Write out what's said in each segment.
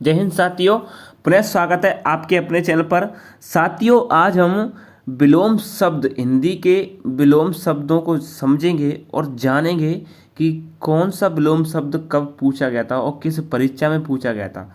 जय हिंद साथियों। पुनः स्वागत है आपके अपने चैनल पर। साथियों, आज हम विलोम शब्द, हिंदी के विलोम शब्दों को समझेंगे और जानेंगे कि कौन सा विलोम शब्द कब पूछा गया था और किस परीक्षा में पूछा गया था।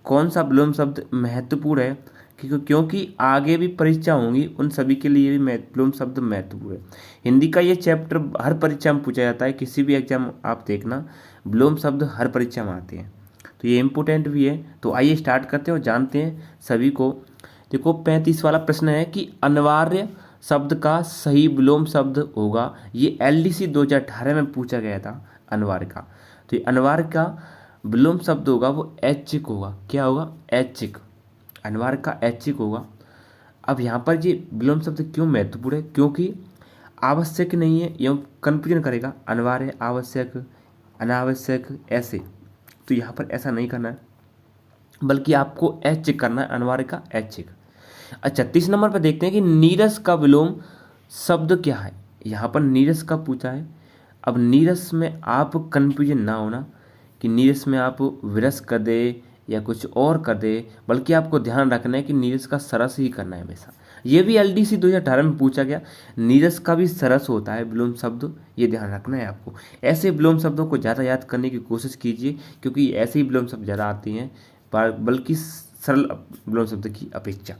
कौन सा विलोम शब्द महत्वपूर्ण है, क्योंकि आगे भी परीक्षा होंगी, उन सभी के लिए भी विलोम शब्द महत्वपूर्ण है। हिंदी का ये चैप्टर हर परीक्षा में पूछा जाता है। किसी भी एग्जाम आप देखना, विलोम शब्द हर परीक्षा में आते हैं, तो ये इम्पोर्टेंट भी है। तो आइए स्टार्ट करते हैं और जानते हैं सभी को। देखो, 35 वाला प्रश्न है कि अनिवार्य शब्द का सही विलोम शब्द होगा। ये एलडीसी 2018 में पूछा गया था अनिवार्य का। तो ये अनिवार्य का विलोम शब्द होगा वो ऐच्छिक होगा। क्या होगा? ऐच्छिक। अनिवार्य का ऐच्छिक होगा। अब यहाँ पर ये विलोम शब्द क्यों महत्वपूर्ण है? क्योंकि आवश्यक नहीं है, एवं कन्फ्यूजन करेगा। अनिवार्य, आवश्यक, अनावश्यक, ऐसे। तो यहाँ पर ऐसा नहीं करना है, बल्कि आपको ऐच्छिक करना है, अनिवार्य का ऐच्छिक। अच्छा, 30 नंबर पर देखते हैं कि नीरस का विलोम शब्द क्या है। यहाँ पर नीरस का पूछा है। अब नीरस में आप कन्फ्यूजन ना होना कि नीरस में आप विरस कर दे या कुछ और कर दे, बल्कि आपको ध्यान रखना है कि नीरस का सरस ही करना है हमेशा। ये भी एलडीसी 2018 में पूछा गया। नीरस का भी सरस होता है विलोम शब्द, ये ध्यान रखना है आपको। ऐसे विलोम शब्दों को ज़्यादा याद करने की कोशिश कीजिए, क्योंकि ऐसे ही विलोम शब्द ज़्यादा आते हैं, बल्कि सरल विलोम शब्द की अपेक्षा।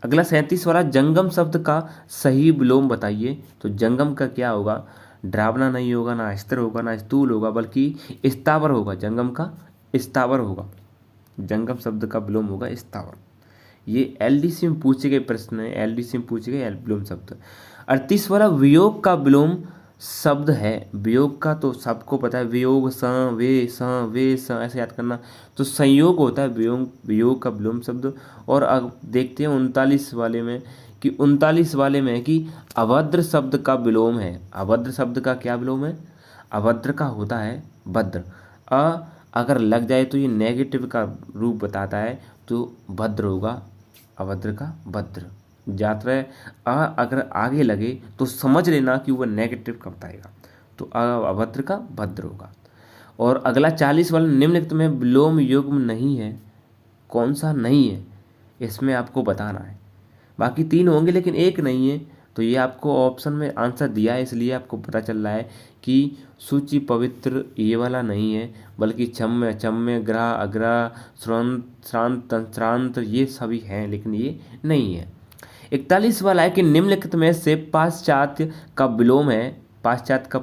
अगला 37 वाला, जंगम शब्द का सही विलोम बताइए। तो जंगम का क्या होगा? डरावना नहीं होगा, ना स्थिर होगा, ना स्थूल होगा, बल्कि स्थावर होगा। जंगम का स्थावर होगा। जंगम शब्द का विलोम होगा स्थावर। ये एलडीसी में पूछे गए प्रश्न है, एलडीसी में पूछे गए विलोम शब्द। 38 वाला, वियोग का विलोम शब्द है। वियोग का तो सबको पता है, वियोग स वे स, ऐसे याद करना। तो संयोग होता है वियोग, वियोग का विलोम शब्द। और अब देखते हैं 39 वाले में कि 39 वाले में कि अभद्र शब्द का विलोम है। अभद्र शब्द का क्या विलोम है? अभद्र का होता है भद्र। अगर लग जाए तो ये नेगेटिव का रूप बताता है, तो भद्र होगा। अभद्र का भद्र। यात्रा अगर आगे लगे तो समझ लेना कि वह नेगेटिव का बताएगा, तो अभद्र का भद्र होगा। और अगला 40 वाला, निम्नलिखित में विलोम युग्म नहीं है। कौन सा नहीं है, इसमें आपको बताना है। बाकी 3 होंगे लेकिन एक नहीं है, तो ये आपको ऑप्शन में आंसर दिया है, इसलिए आपको पता चल रहा है कि सूचि, पवित्र, ये वाला नहीं है, बल्कि क्षम्य, चम्य, ग्रह, अग्रह, श्रांत, श्रांत, ये सभी हैं, लेकिन ये नहीं है। 41 वाला है कि निम्नलिखित में से पाश्चात्य का विलोम है। पाश्चात्य का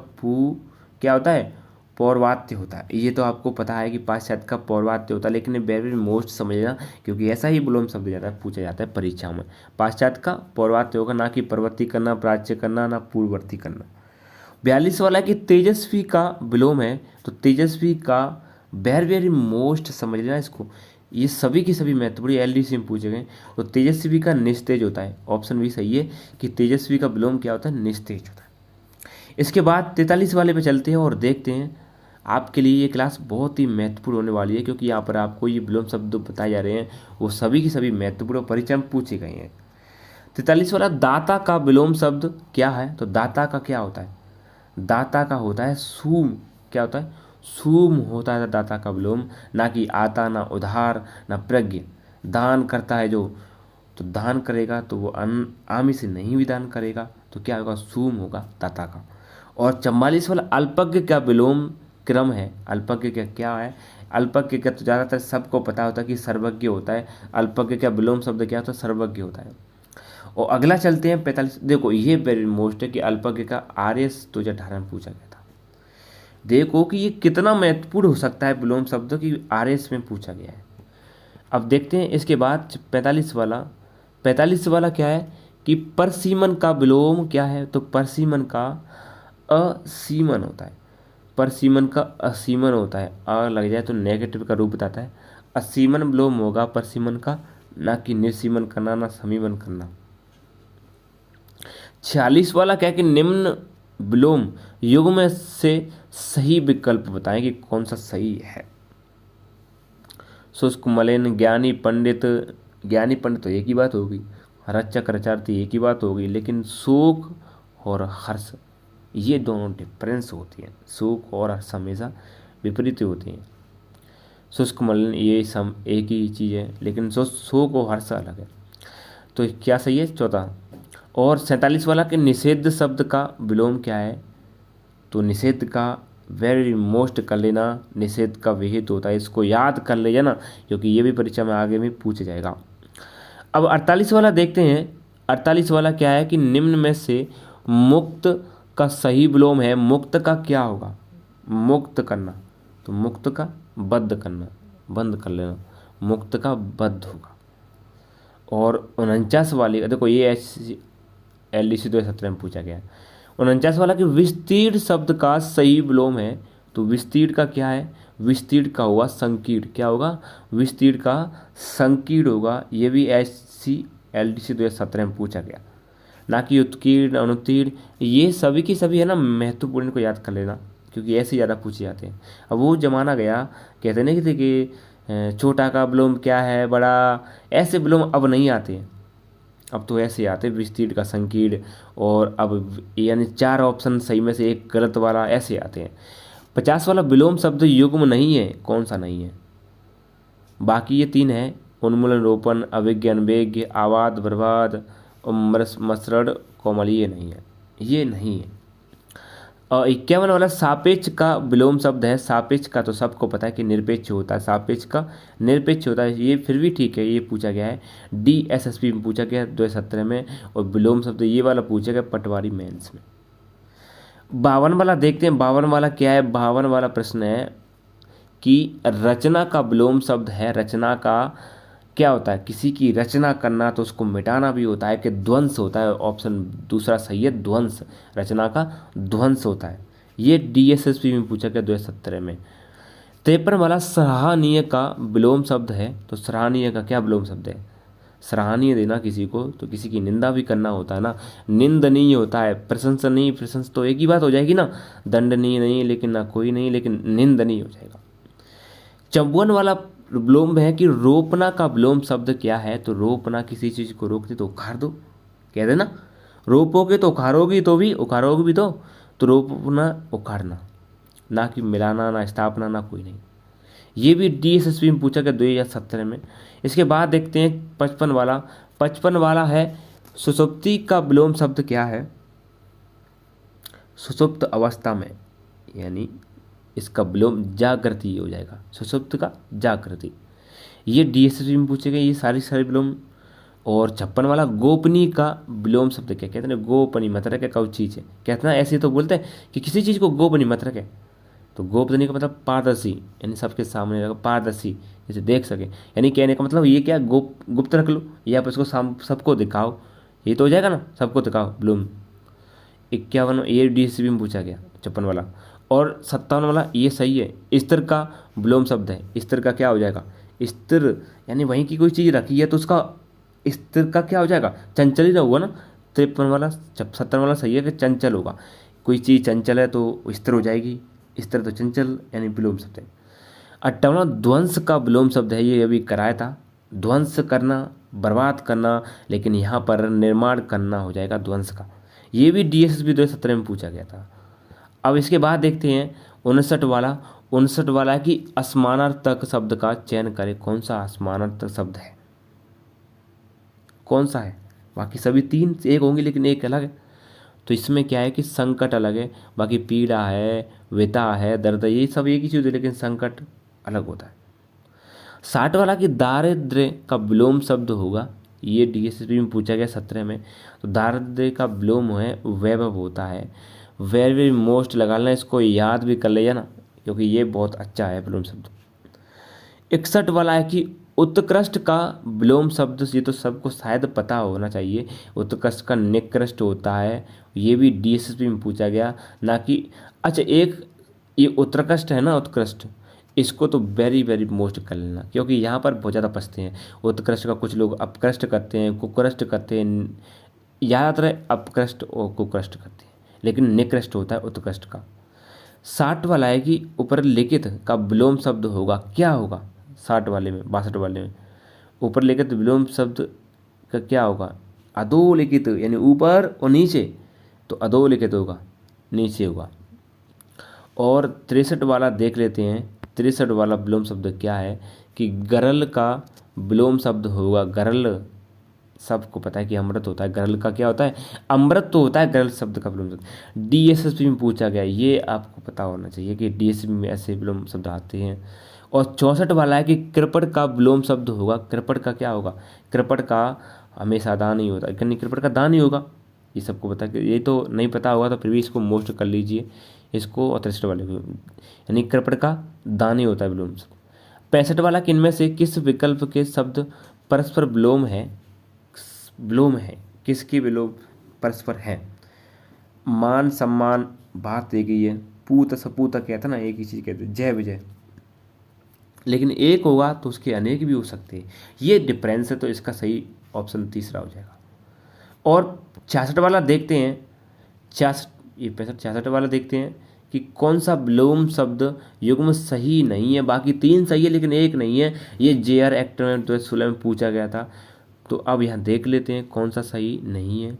क्या होता है? पौर्वात्य होता है। ये तो आपको पता है कि पाश्चात्य का पौर्वात्य होता है, लेकिन वेरी मोस्ट समझना, क्योंकि ऐसा ही विलोम शब्द ज़्यादा पूछा जाता है परीक्षाओं में। पाश्चात्य का पौर्वात्य होगा, ना कि प्रवर्ती करना, प्राच्य करना, ना पूर्ववर्ती करना। 42 वाला है कि तेजस्वी का विलोम है। तो तेजस्वी का वेरी मोस्ट समझ लेना इसको, ये सभी की सभी महत्वपूर्ण एलडीसी में पूछे गए। तो तेजस्वी का निस्तेज होता है। ऑप्शन भी सही है कि तेजस्वी का विलोम क्या होता है? निस्तेज होता है। इसके बाद 43 वाले पे चलते हैं और देखते हैं। आपके लिए ये क्लास बहुत ही महत्वपूर्ण होने वाली है, क्योंकि यहाँ पर आपको ये विलोम शब्द बताए जा रहे हैं, वो सभी की सभी महत्वपूर्ण परीक्षा में पूछे गए हैं। 43 वाला, दाता का विलोम शब्द क्या है? तो दाता का क्या होता है? दाता का होता है सूम। क्या होता है? सूम होता है दाता का विलोम, ना कि आता, ना उधार, ना प्रज्ञ। दान करता है जो, तो दान करेगा तो वो आमी से नहीं भी दान करेगा, तो क्या होगा? सूम होगा दाता का। और 44 वाला, अल्पज्ञ का विलोम क्रम है। अल्पज्ञ का क्या है? अल्पज्ञ का तो ज़्यादातर सबको पता होता है कि सर्वज्ञ होता है। अल्पज्ञ का विलोम शब्द क्या होता है? सर्वज्ञ होता है। और अगला चलते हैं 45। देखो, ये वेरी मोस्ट है कि अल्पज्ञ का आरएस 2018 में पूछा गया था। देखो कि ये कितना महत्वपूर्ण हो सकता है विलोम शब्द की, आरएस में पूछा गया है। अब देखते हैं इसके बाद 45 वाला। 45 वाला क्या है कि परसीमन का विलोम क्या है? तो परसीमन का असीमन होता है। परसीमन का असीमन होता है। लग जाए तो नेगेटिव का रूप बताता है। असीमन विलोम होगा परसीमन का, ना कि निर्सीमन करना, ना समीमन करना। 46 वाला क्या है कि निम्न विलोम युग में से सही विकल्प बताएं कि कौन सा सही है। शुष्क, मलिन, ज्ञानी, पंडित। ज्ञानी पंडित तो एक ही बात होगी, रचक, रचार्थी एक ही बात होगी, लेकिन शोक और हर्ष ये दोनों डिफरेंस होती हैं। शोक और हर्ष हमेशा विपरीत होती हैं। शुष्क मलिन ये सम एक ही चीज़ है, लेकिन सो को हर्ष अलग है। तो क्या सही है चौथा। और 47 वाला कि निषेध शब्द का विलोम क्या है, तो निषेध का वेरी मोस्ट कर लेना, निषेध का विहित होता है, इसको याद कर ले ना, क्योंकि ये भी परीक्षा में आगे में पूछा जाएगा। अब 48 वाला देखते हैं। 48 वाला क्या है कि निम्न में से मुक्त का सही विलोम है, मुक्त का क्या होगा, मुक्त करना, तो मुक्त का बद्ध करना, बंद कर लेना, मुक्त का बद्ध होगा। और 49 वाली देखो ये LDC 2017 में पूछा गया है। 49 वाला कि विस्तीर्ण शब्द का सही विलोम है, तो विस्तीर्ण का क्या है, विस्तीर्ण का होगा संकीर्ण, क्या होगा, विस्तीर्ण का संकीर्ण होगा। ये भी LDC 2017 में पूछा गया, ना कि उत्कीर्ण अनुत्तीर्ण, ये सभी की सभी है ना महत्वपूर्ण, को याद कर लेना क्योंकि ऐसे ज़्यादा पूछे जाते हैं। अब वो जमाना गया, कहते नहीं थे कि छोटा का विलोम क्या है, बड़ा, ऐसे विलोम अब नहीं आते हैं, अब तो ऐसे आते विस्तीर्ण का संकीर्ण, और अब यानी 4 ऑप्शन सही में से एक गलत वाला, ऐसे आते हैं। 50 वाला विलोम शब्द युग्म नहीं है, कौन सा नहीं है, बाकी ये 3 है, उन्मूलन रोपण अभिज्ञ अनभिज्ञ आवाद बर्बाद और मसरड़ कोमल, ये नहीं है, ये नहीं है। और 51 वाला सापेक्ष का विलोम शब्द है, सापेक्ष का तो सबको पता है कि निरपेक्ष होता है, सापेक्ष का निरपेक्ष होता है, ये फिर भी ठीक है, ये पूछा गया है DSSP में पूछा गया 2017 में, और विलोम शब्द ये वाला पूछा गया पटवारी मेंस में। 52 वाला देखते हैं, 52 वाला क्या है, 52 वाला प्रश्न है कि रचना का विलोम शब्द है, रचना का क्या होता है, किसी की रचना करना तो उसको मिटाना भी होता है कि ध्वंस होता है, ऑप्शन दूसरा सही है ध्वंस, रचना का ध्वंस होता है, ये DSSP में पूछा गया 2017 में। 53 वाला सराहनीय का विलोम शब्द है, तो सराहनीय का क्या विलोम शब्द है, सराहनीय देना किसी को, तो किसी की निंदा भी करना होता है ना, निंदनीय होता है, प्रशंसनीय, प्रशंस तो एक ही बात हो जाएगी ना, दंडनीय नहीं लेकिन ना कोई नहीं लेकिन निंदनीय हो जाएगा। 54 वाला विलोम है कि रोपना का विलोम शब्द क्या है, तो रोपना किसी चीज़ को रोकते तो उखाड़ दो, कह देना रोपोगे तो उखाड़ोगी, तो भी उखाड़ोगे भी तो रोपना उखाड़ना, ना कि मिलाना, ना स्थापना, ना कोई नहीं। ये भी DSSP में पूछा गया 2017 में। इसके बाद देखते हैं 55 वाला। 55 वाला है सुषुप्ति का विलोम शब्द क्या है, सुषुप्त अवस्था में, यानी इसका विलोम जागृति हो जाएगा, सुषुप्त का जागृति, ये DSSP में पूछे गए ये सारी विलोम। और 56 वाला गोपनीय का विलोम शब्द क्या कहते हैं, गोपनीय मत रखे कौन चीज़ है, कहते हैं ऐसे तो बोलते हैं कि किसी चीज़ को गोपनीय मत रखे, तो गोपनीय का मतलब पारदर्शी, यानी सबके सामने रखो, पारदर्शी जैसे देख सके, यानी कहने का मतलब ये क्या, गुप्त रख लो या आप इसको सबको दिखाओ, ये तो हो जाएगा ना, सबको दिखाओ विलोम। 51 ये DSSP में पूछा गया 56 वाला। और 57 वाला ये सही है, स्थिर का विलोम शब्द है, स्थिर का क्या हो जाएगा, स्थिर यानी वहीं की कोई चीज़ रखी है तो उसका स्थिर का क्या हो जाएगा, चंचल ही ना हुआ ना। 53 वाला 70 वाला सही है कि चंचल होगा, कोई चीज़ चंचल है तो स्थिर हो जाएगी, स्थिर तो चंचल यानी विलोम शब्द है। 58 ध्वंस का विलोम शब्द है, ये अभी कराया था, ध्वंस करना, बर्बाद करना, लेकिन यहाँ पर निर्माण करना हो जाएगा ध्वंस का, ये भी DSSP 2017 में पूछा गया था। अब इसके बाद देखते हैं 59 वाला। 59 वाला है कि असमानार्थक शब्द का चयन करें, कौन सा असमानार्थक शब्द है, कौन सा है, बाकी सभी 3 से एक होंगे लेकिन एक अलग है, तो इसमें क्या है कि संकट अलग है, बाकी पीड़ा है, व्यथा है, दर्द है, ये सब एक ही चीज़ है लेकिन संकट अलग होता है। 60 वाला कि दारिद्र्य का विलोम शब्द होगा, ये DSSP में पूछा गया 17 में, तो दारिद्र्य का विलोम है वैभव होता है, वेरी मोस्ट लगा लेना, इसको याद भी कर लिया ना क्योंकि ये बहुत अच्छा है विलोम शब्द। 61 वाला है कि उत्कृष्ट का विलोम शब्द, ये तो सबको शायद पता होना चाहिए, उत्कृष्ट का निकृष्ट होता है, ये भी DSSP में पूछा गया, ना कि अच्छा एक ये उत्कृष्ट है ना, उत्कृष्ट इसको तो वेरी मोस्ट कर लेना क्योंकि यहाँ पर बहुत ज़्यादा फंसते हैं। उत्कृष्ट का कुछ लोग अपकृष्ट करते हैं, कुकृष्ट करते हैं, याद रहे अपकृष्ट और कुकृष्ट करते हैं, लेकिन निकृष्ट होता है उत्कृष्ट का। 60 वाला है कि ऊपर लिखित का विलोम शब्द होगा, क्या होगा 60 वाले में, 62 वाले में ऊपर लिखित विलोम शब्द का क्या होगा, अधोलिखित, यानी ऊपर और नीचे, तो अधोलिखित होगा, नीचे होगा। और 63 वाला देख लेते हैं 63 वाला विलोम शब्द क्या है कि गरल का विलोम शब्द होगा गरल। सबको पता है कि अमृत होता है, गरल का क्या होता है, अमृत तो होता है, गरल शब्द का विलोम शब्द। डीएसएसपी में पूछा गया, ये आपको पता होना चाहिए कि डीएसएसपी में ऐसे विलोम शब्द आते हैं। और 64 वाला है कि कृपण का विलोम शब्द होगा, कृपण का क्या होगा, कृपण का हमेशा दान ही होता है, यानी कृपण का दान ही होगा। ये सबको पता है, ये तो नहीं पता होगा तो फिर भी इसको मोस्ट कर लीजिए इसको, और 63 वाले को, यानी कृपण का दान ही होता है विलोम शब्द। 65 वाला कि इनमें से किस विकल्प के शब्द परस्पर विलोम है, विलोम है, किसकी विलोम परस्पर है। मान सम्मान बात एक ही है, पूत सपूत कहता ना, एक ही चीज़ कहते हैं, जय विजय, लेकिन एक होगा तो उसके अनेक भी हो सकते हैं, ये डिफरेंस है, तो इसका सही ऑप्शन तीसरा हो जाएगा। और 66 वाला देखते हैं, 66 ये 65 वाला देखते हैं कि कौन सा विलोम शब्द युग्म सही नहीं है, बाकी 3 सही है लेकिन एक नहीं है। ये जेआर एक्ट में 2016 में पूछा गया था, तो अब यहाँ देख लेते हैं कौन सा सही नहीं है।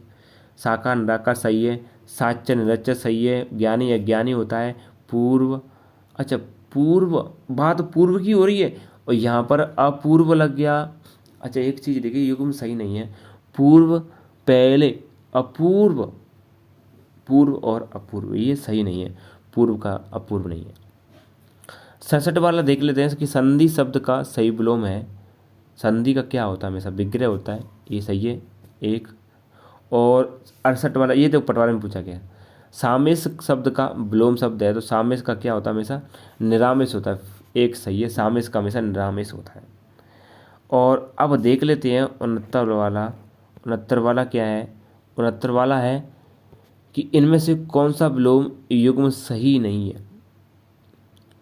साका निराकार सही है, साच्य निरच्य सही है, ज्ञानी अज्ञानी होता है, पूर्व, अच्छा पूर्व, बात पूर्व की हो रही है और यहाँ पर अपूर्व लग गया। अच्छा एक चीज़ देखिए, युग्म सही नहीं है, पूर्व पहले, अपूर्व, पूर्व और अपूर्व, ये सही नहीं है, पूर्व का अपूर्व नहीं है। 67 वाला देख लेते हैं कि संधि शब्द का सही विलोम है, संधि का क्या होता है, हमेशा विग्रह होता है, ये सही है एक। और 68 वाला, ये तो पटवारी में पूछा गया, सामेश शब्द का विलोम शब्द है, तो सामेश का क्या होता है, हमेशा निरामेश होता है, एक सही है, सामेश का हमेशा निरामेश होता है। और अब देख लेते हैं 69 वाला, 69 वाला क्या है, 69 वाला है कि इनमें से कौन सा विलोम युग्म सही नहीं है।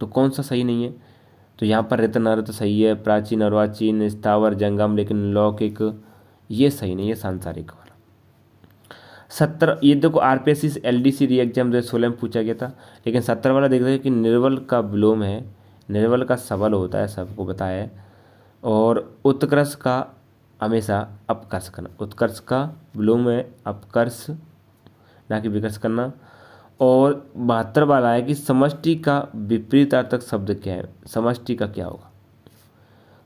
तो कौन सा सही नहीं है, तो यहाँ पर ऋत नृत सही है, प्राचीन अर्वाचीन, स्थावर जंगम, लेकिन लौकिक ये सही नहीं है, सांसारिक वाला। 70, ये देखो आरपीएससी एलडीसी री एग्जाम 2016 में पूछा गया था, लेकिन 70 वाला देख रहे हैं कि निर्बल का विलोम है, निर्बल का सबल होता है, सबको पता है। और उत्कर्ष का हमेशा अपकर्ष करना, उत्कर्ष का विलोम है अपकर्ष, ना कि विकर्ष करना। और 72 वाला है कि समष्टि का विपरीतार्थक शब्द क्या है, समष्टि का क्या होगा,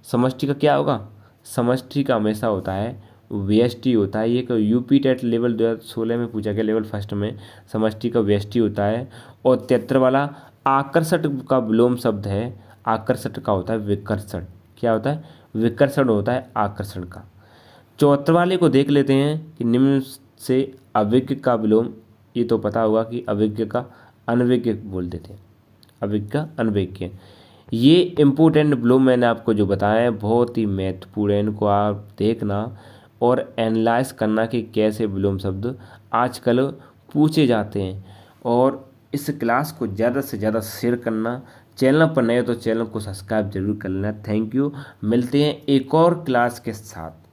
समष्टि का क्या होगा, समष्टि का हमेशा होता है व्यष्टि होता है। ये यूपी टेट लेवल 2016 में पूछा गया, लेवल फर्स्ट में, समष्टि का व्यष्टि होता है। और 73 वाला आकर्षण का विलोम शब्द है, आकर्षण का होता है विकर्षण, क्या होता है, विकर्षण होता है आकर्षण का। 74 वाले को देख लेते हैं कि निम्न से अविज्ञ का विलोम, ये तो पता होगा कि अविज्ञ का अनविज्ञ बोल देते हैं, अविज्ञ का अनविज्ञ। ये इम्पोर्टेंट विलोम मैंने आपको जो बताया है बहुत ही महत्वपूर्ण है, इनको आप देखना और एनालाइज करना कि कैसे विलोम शब्द आजकल पूछे जाते हैं। और इस क्लास को ज़्यादा से ज़्यादा शेयर करना, चैनल पर नए हो तो चैनल को सब्सक्राइब जरूर कर लेना। थैंक यू, मिलते हैं एक और क्लास के साथ।